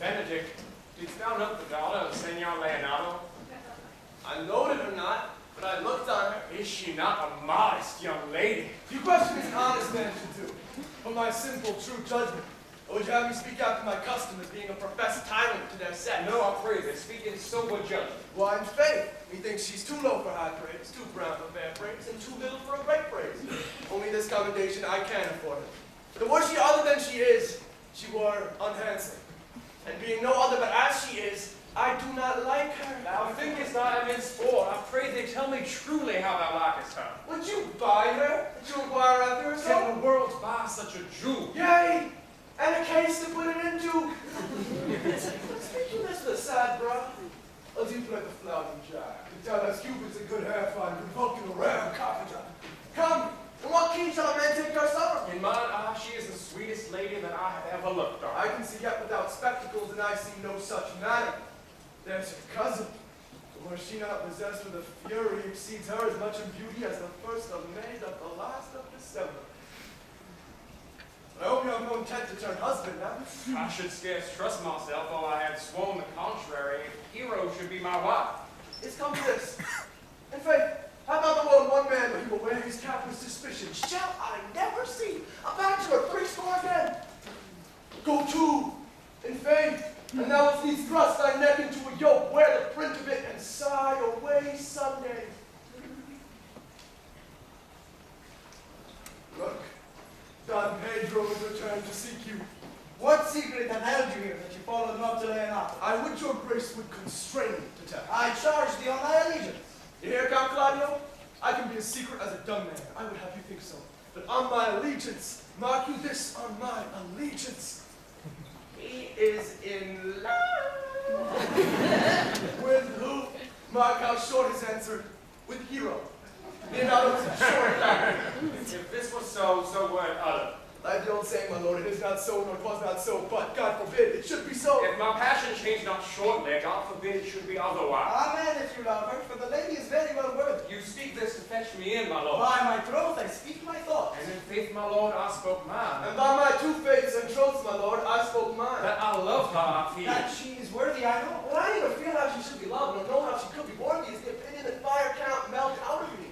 Benedict, didst thou note the daughter of Senor Leonardo? I noted her not, but I looked on her. Is she not a modest young lady? You question as an honest man should do, from my simple, true judgment. Or would you have me speak out to my custom as being a professed tyrant to their sex? No, I pray thee, speak in sober judgment. Why, in faith, methinks she's too low for high praise, too brown for fair praise, and too little for a great praise. Only this commendation I can afford her. The were she other than she is, she were unhandsome. And being no other but as she is, I do not like her. Thou thinkest I am in sport. I pray thee, tell me truly how thou likest her. Would you buy her? Would you inquire after her? Can the world buy such a jewel? Yea, and a case to put it into. Speaking this to the side, bro. As you play the flouting jack, to tell us Cupid's a good hair finder, and Vulcan a rare carpenter. Come, in what key shall a man take your supper? In mine eye, she is the sweetest lady that I have ever looked on. I can see yet without spectacles, and I see no such matter. There's her cousin. Were she not possessed with a fury exceeds her as much in beauty as the first of May doth the last of December. I hope you have no intent to turn husband now. I should scarce trust myself, though I had sworn the contrary, if Hero should be my wife. It's come to this. In faith, how about the world one man, but he will wear his cap with suspicion? Shall I never see a bachelor 80 again? Go to, in faith, and thou must needs thrust thy neck into a yoke, wear the print of it, and sigh away Sunday. Look, Don Pedro is returned to seek you. What secret had held you here that you followed not to Leonardo? I would your grace would constrain me to tell. I charge thee on thy allegiance. You hear, Count Claudio? I can be as secret as a dumb man. I would have you think so. But on my allegiance, mark you this, on my allegiance. He is in love. With who? Mark how short his answer. With Hero. Leonardo's short guy. If this was so, so were it other. Like the old saying, my lord, it is not so, nor 'twas not so, but God forbid, it should be so. If my passion change not shortly, God forbid it should be otherwise. Amen, if you love her, for the lady is very well worthy. You speak this to fetch me in, my lord. By my troth, I speak my thoughts. And in faith, my lord, I spoke mine. And by my two faiths and troths, my lord, I spoke mine. That I love her, I feel. That she is worthy, I know. But I neither feel how she should be loved, nor know how she could be worthy, is the opinion that fire cannot melt out of me.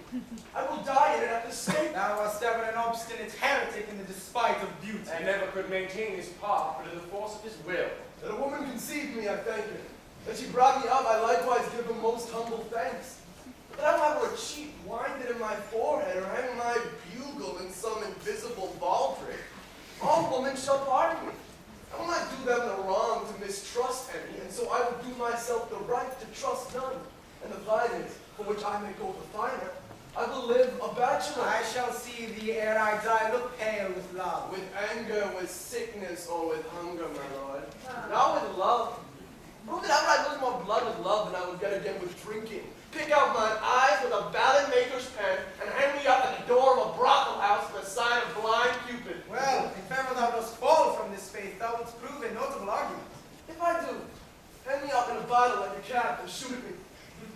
I will die in it at the stake. Thou wast ever an obstinate heretic in the despite of beauty. And never could maintain his path, but in the force of his will. That a woman conceived me, I thank her. That she brought me up, I likewise give her most humble thanks. But that I will have her cheek winded in my forehead, or hang my bugle in some invisible baldric, all women shall pardon me. I will not do them the wrong to mistrust any, and so I will do myself the right to trust none. And the vine is, for which I may go the finer, I will live a bachelor. I shall see thee ere I die look pale with love. With anger, with sickness, or with hunger, my lord. Not with love. Who could I lose more blood with love than I would get again with drinking? Pick out mine eyes with a ballad maker's pen, and hang me up at the door of a brothel house with a sign of blind Cupid. Well, if ever thou dost fall from this faith, thou wouldst prove a notable argument. If I do, hang me up in a bottle like a cat and shoot at me.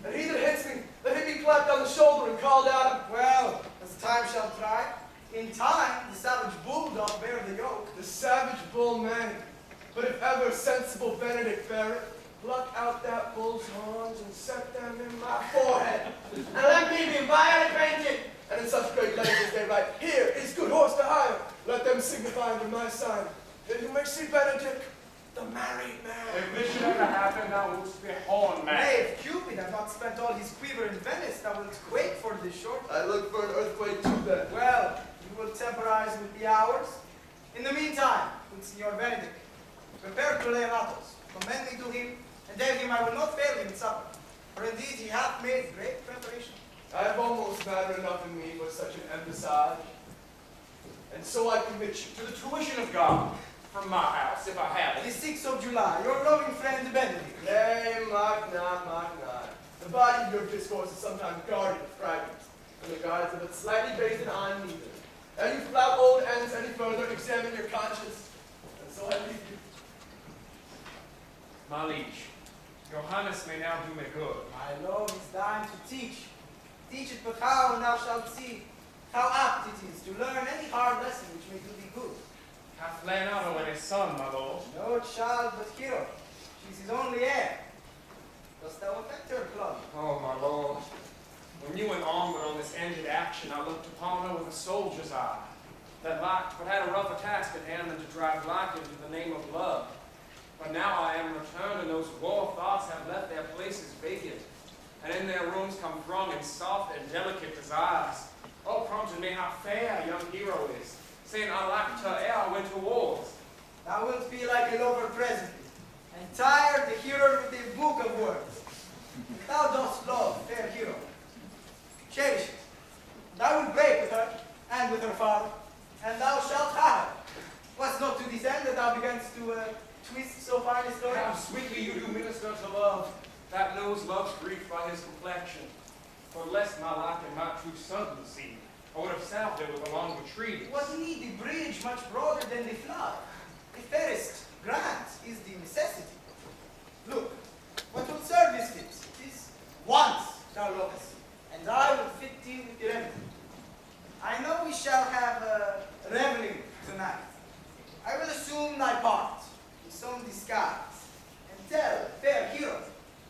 And he that hits me, let him be clapped on the shoulder and called out. Well, as time shall try, in time the savage bull doth bear the yoke. The savage bull may. But if ever sensible Benedict bear it, pluck out that bull's horns and set them in my forehead. And let me be violent painted. And in such great letters as they write, here is good horse to hire. Let them signify unto my sign. Then you may see Benedict, the married man. If this should ever happen, thou wouldst be a horn man. Nay, if Cupid had not spent all his quiver in Venice, thou wilt quake for this short. I look for an earthquake too then. Well, you will temporize with the hours. In the meantime, good Signor Benedict, prepare to Leonatos, commend me to him, and tell him I will not fail him in supper. For indeed he hath made great preparation. I have almost matter enough in me for such an embassage. And so I commit you To the tuition of God, from my house, if I have The it. 6th of July, your loving friend Benedict. Nay, mock not, mock not. The body of your discourse is sometimes guarded with fragments, and the guards are but slightly based on neither. And you flout old ends any further, examine your conscience. And so I leave you. My liege, your highness may now do me good. My love is thine to teach. Teach it but how, and thou shalt see how apt it is to learn any hard lesson which may do thee good. Hath Leonardo and his son, my lord. No child but Hero. She's his only heir. Dost thou affect her, Claudia? Oh, my lord. When you went onward on this ended action, I looked upon her with a soldier's eye, that lacked but had a rougher task at hand than to drive light into the name of love. But now I am returned, and those war thoughts have left their places vacant, and in their rooms come thronging soft and delicate desires. Oh, prompted me how fair a young hero is, saying I lacked her ere I went to wars. Thou wilt be like a lover presently, and tired to hear her with a book of words. If thou dost love, fair hero, cherish it. Thou wilt break with her, and with her father, and thou shalt have her. Was not to this end that thou beganst to twist so fine a story? How sweetly you do minister to love, that knows love's grief by his complexion. For less my life and my true son see, I would have salved it with a long retreat. What need the bridge much broader than the flood? The fairest grant is the necessity. Look, what will serve is fit. It is once thou lovest, and I will fit thee with the remedy. I know we shall have a reveling tonight. I will assume thy part in some disguise, and tell fair hero,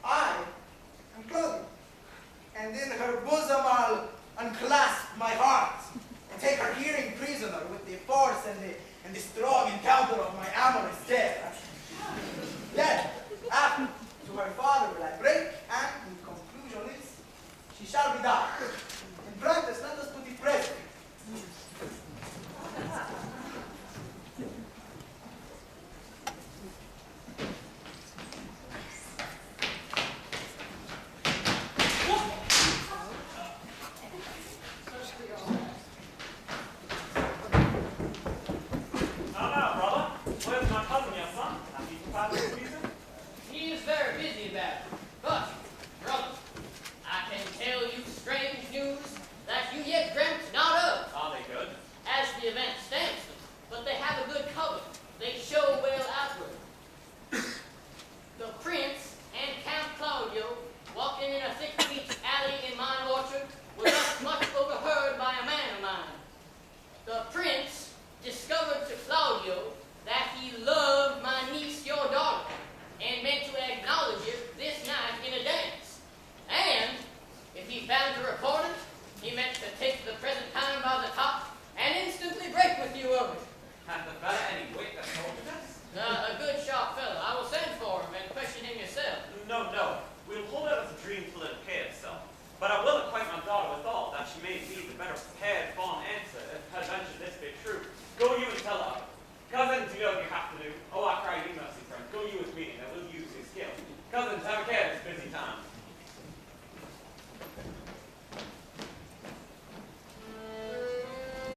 I am Claudia, and in her bosom I'll unclasp my heart, and take her hearing prisoner with the force and the strong encounter of my amorous tale.